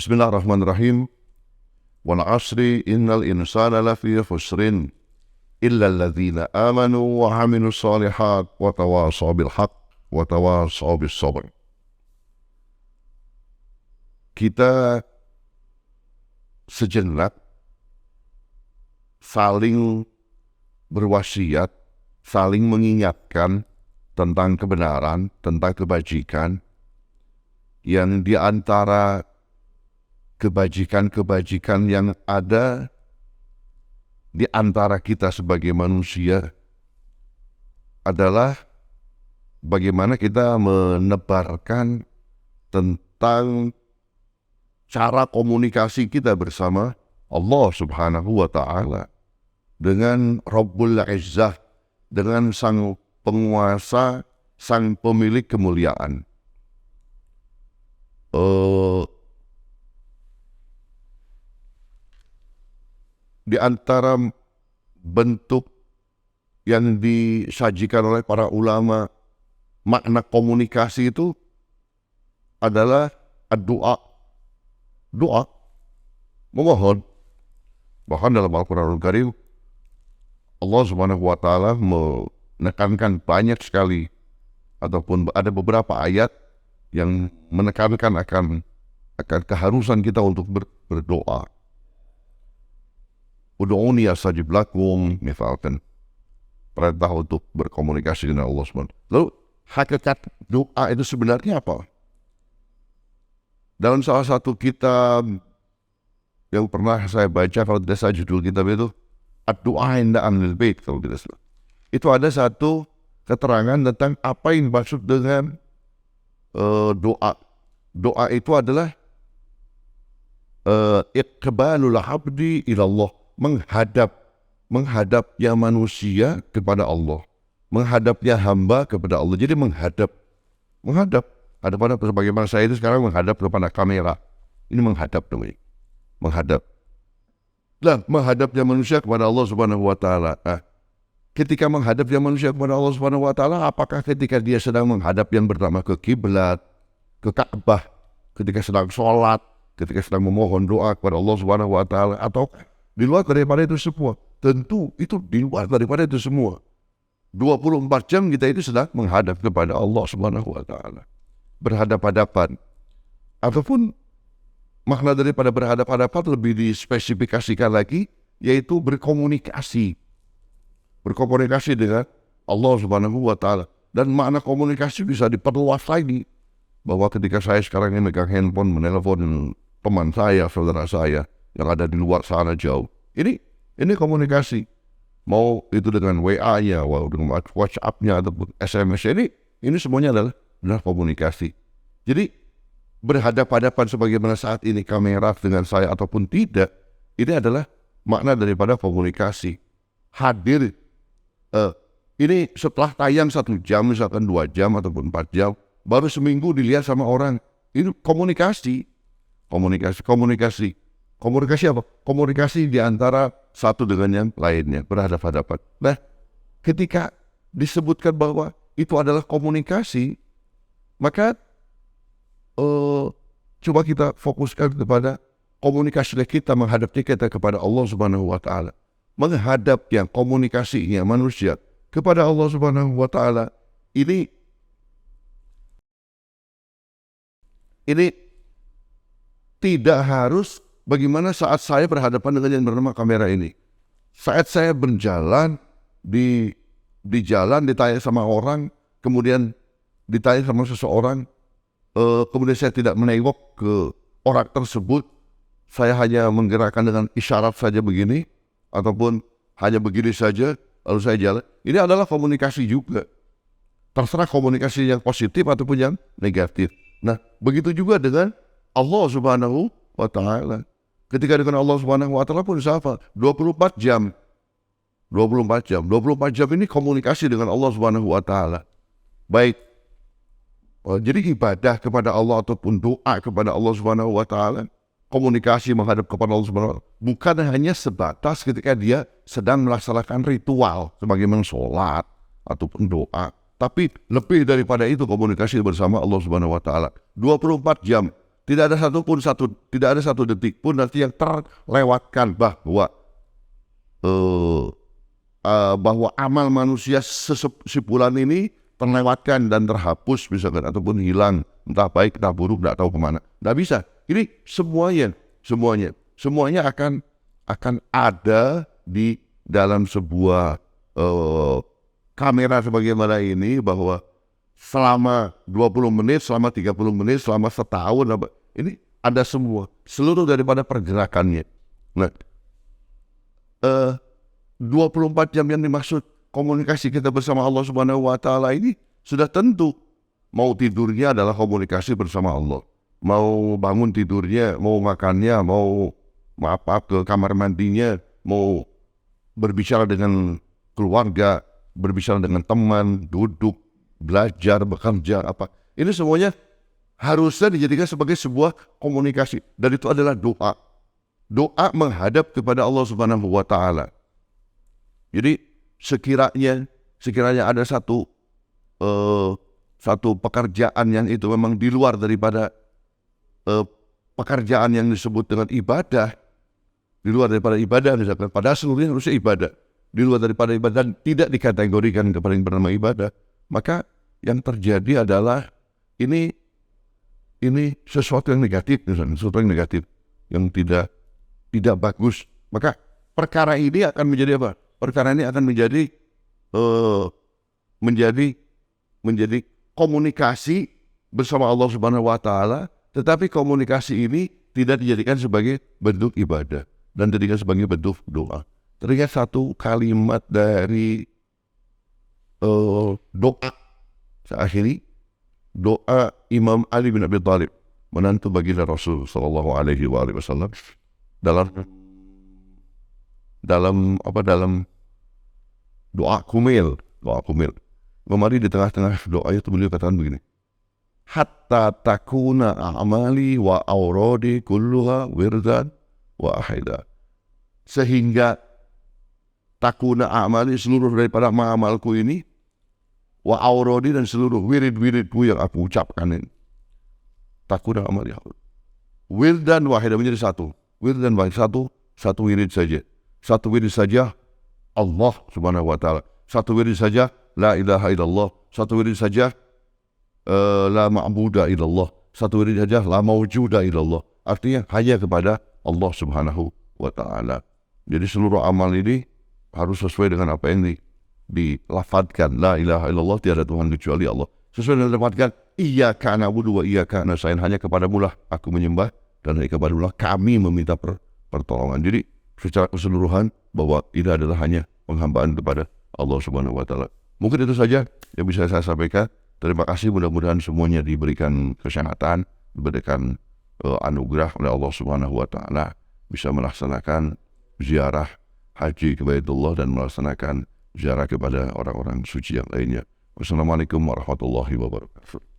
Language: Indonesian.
Bismillahirrahmanirrahim. Wal 'ashri innal insana lafi khusrin illa alladzina amanu wa 'amilus shalihat wa tawashaw bil haqq wa tawashaw bis sabr. Kita sejenak saling berwasiat, saling mengingatkan tentang kebenaran, tentang kebajikan, yang di antara kebajikan-kebajikan yang ada di antara kita sebagai manusia adalah bagaimana kita menebarkan tentang cara komunikasi kita bersama Allah Subhanahu wa Ta'ala, dengan Rabbul Izzah, dengan Sang Penguasa, Sang Pemilik kemuliaan. Di antara bentuk yang disajikan oleh para ulama makna komunikasi itu adalah doa, memohon. Bahkan dalam Al-Quranul Karim Allah Subhanahu wa Ta'ala menekankan banyak sekali, ataupun ada beberapa ayat yang menekankan akan keharusan kita untuk berdoa. Ud'uni astajib lakum, misalkan perintah untuk berkomunikasi dengan Allah SWT. Lalu hakikat doa itu sebenarnya apa? Dalam salah satu kitab yang pernah saya baca, kalau tidak salah judul kitab itu Ad-Du'a Inda Ahlil Bait, kalau tidak salah. Itu ada satu keterangan tentang apa yang dimaksud dengan doa. Doa itu adalah iqbalul abdi ilallah, menghadapnya manusia kepada Allah, menghadapnya hamba kepada Allah. Jadi menghadap. Ada pada sebagaimana saya itu sekarang menghadap kepada kamera. Ini menghadap namanya. Menghadap. Lah, menghadapnya manusia kepada Allah Subhanahu wa Ta'ala. Ketika menghadapnya manusia kepada Allah Subhanahu wa Ta'ala, apakah ketika dia sedang menghadap yang bernama ke kiblat, ke Ka'bah, ketika sedang sholat, ketika sedang memohon doa kepada Allah Subhanahu wa Ta'ala, atau di luar daripada itu semua? Tentu itu di luar daripada itu semua. 24 jam kita itu sedang menghadap kepada Allah Subhanahu wa Ta'ala, berhadap-hadapan. Ataupun makna daripada berhadap-hadapan lebih dispesifikasikan lagi, yaitu berkomunikasi dengan Allah Subhanahu wa Ta'ala. Dan makna komunikasi bisa diperluas lagi, bahwa ketika saya sekarang ini megang handphone, menelpon teman saya, saudara saya yang ada di luar sana jauh, ini komunikasi. Mau itu dengan WA-nya, dengan WhatsApp-nya, ataupun SMS-nya, ini semuanya adalah komunikasi. Jadi berhadap-hadapan sebagaimana saat ini kamera dengan saya ataupun tidak, ini adalah makna daripada komunikasi. Hadir, ini setelah tayang 1 jam, misalkan 2 jam ataupun 4 jam, baru seminggu dilihat sama orang, ini komunikasi. Komunikasi apa? Komunikasi di antara satu dengan yang lainnya, berhadap-hadapan. Nah, ketika disebutkan bahwa itu adalah komunikasi, maka coba kita fokuskan kepada komunikasi kita, menghadapnya kita kepada Allah Subhanahu wa Ta'ala. Menghadapnya, komunikasinya manusia kepada Allah Subhanahu wa Ta'ala, ini tidak harus bagaimana saat saya berhadapan dengan yang bernama kamera ini. Saat saya berjalan di jalan, ditanya sama orang, kemudian ditanya sama seseorang, kemudian saya tidak menengok ke orang tersebut, saya hanya menggerakkan dengan isyarat saja begini, ataupun hanya begini saja, lalu saya jalan. Ini adalah komunikasi juga. Terserah komunikasi yang positif ataupun yang negatif. Nah, begitu juga dengan Allah Subhanahu wa Ta'ala. Ketika dengan Allah Subhanahu wa Ta'ala pun sama, 24 jam. 24 jam ini komunikasi dengan Allah Subhanahu wa Ta'ala. Baik. Jadi ibadah kepada Allah ataupun doa kepada Allah Subhanahu wa Ta'ala, komunikasi menghadap kepada Allah Subhanahu wa Ta'ala, bukan hanya sebatas ketika dia sedang melaksanakan ritual sebagaimana sholat ataupun doa, tapi lebih daripada itu komunikasi bersama Allah Subhanahu wa Ta'ala. 24 jam. tidak ada satu detik pun nanti yang terlewatkan bahwa amal manusia si bulan ini terlewatkan dan terhapus misalkan ataupun hilang, entah baik entah buruk, tidak tahu kemana. Tidak bisa. Ini semuanya akan ada di dalam sebuah kamera sebagaimana ini, bahwa selama 20 menit, selama 30 menit, selama setahun, ini ada semua, seluruh daripada pergerakannya. Nah, 24 jam yang dimaksud komunikasi kita bersama Allah Subhanahu wa Ta'ala ini sudah tentu. Mau tidurnya adalah komunikasi bersama Allah, mau bangun tidurnya, mau makannya, mau ke kamar mandinya, mau berbicara dengan keluarga, berbicara dengan teman, duduk, belajar, bekerja, ini semuanya harusnya dijadikan sebagai sebuah komunikasi. Dan itu adalah doa. Doa menghadap kepada Allah Subhanahu wa Ta'ala. Jadi sekiranya ada satu pekerjaan yang itu memang di luar daripada pekerjaan yang disebut dengan ibadah, di luar daripada ibadah, misalkan pada seluruhnya harusnya ibadah, di luar daripada ibadah dan tidak dikategorikan kepada yang bernama ibadah, maka yang terjadi adalah ini sesuatu yang negatif, misalnya sesuatu yang negatif, yang tidak bagus. Maka perkara ini akan menjadi apa? Perkara ini akan menjadi komunikasi bersama Allah Subhanahu wa Ta'ala, tetapi komunikasi ini tidak dijadikan sebagai bentuk ibadah dan dijadikan sebagai bentuk doa. Teringat satu kalimat dari doa, saya akhiri, doa Imam Ali bin Abi Thalib, menantu baginda Rasul sallallahu alaihi wasallam, dalam doa kumil. Memari di tengah-tengah doa itu beliau katakan begini, hatta takuna a'mali wa auradi kulluha wirdan wa ahida, sehingga takuna a'mali, seluruh daripada amalku ini, wa auradi, dan seluruh wirid-wiridku yang aku ucapkan ini, takuna a'mali wirdan wahida, menjadi satu wirdan wahid, satu wirid saja Allah Subhanahu wa Ta'ala, satu wirid saja la ilaha illallah, satu wirid saja la ma'buda illallah, satu wirid saja la mawjuda illallah, artinya hanya kepada Allah Subhanahu wa Ta'ala. Jadi seluruh amal ini harus sesuai dengan apa yang dilafadzkan, la ilaha illallah, tiada Tuhan kecuali Allah, sesuai dengan dilafadzkan iyyaka na'budu wa iyyaka nasta'in, hanya kepadamu lah aku menyembah dan hanya kepadamu lah kami meminta pertolongan. Jadi secara keseluruhan bahwa ini adalah hanya penghambaan kepada Allah Subhanahu wa Ta'ala. Mungkin itu saja yang bisa saya sampaikan. Terima kasih, mudah-mudahan semuanya diberikan kesehatan, diberikan anugerah oleh Allah Subhanahu wa Ta'ala, bisa melaksanakan ziarah haji ke Baitullah dan melaksanakan ziarah kepada orang-orang suci yang lainnya. Wassalamualaikum warahmatullahi wabarakatuh.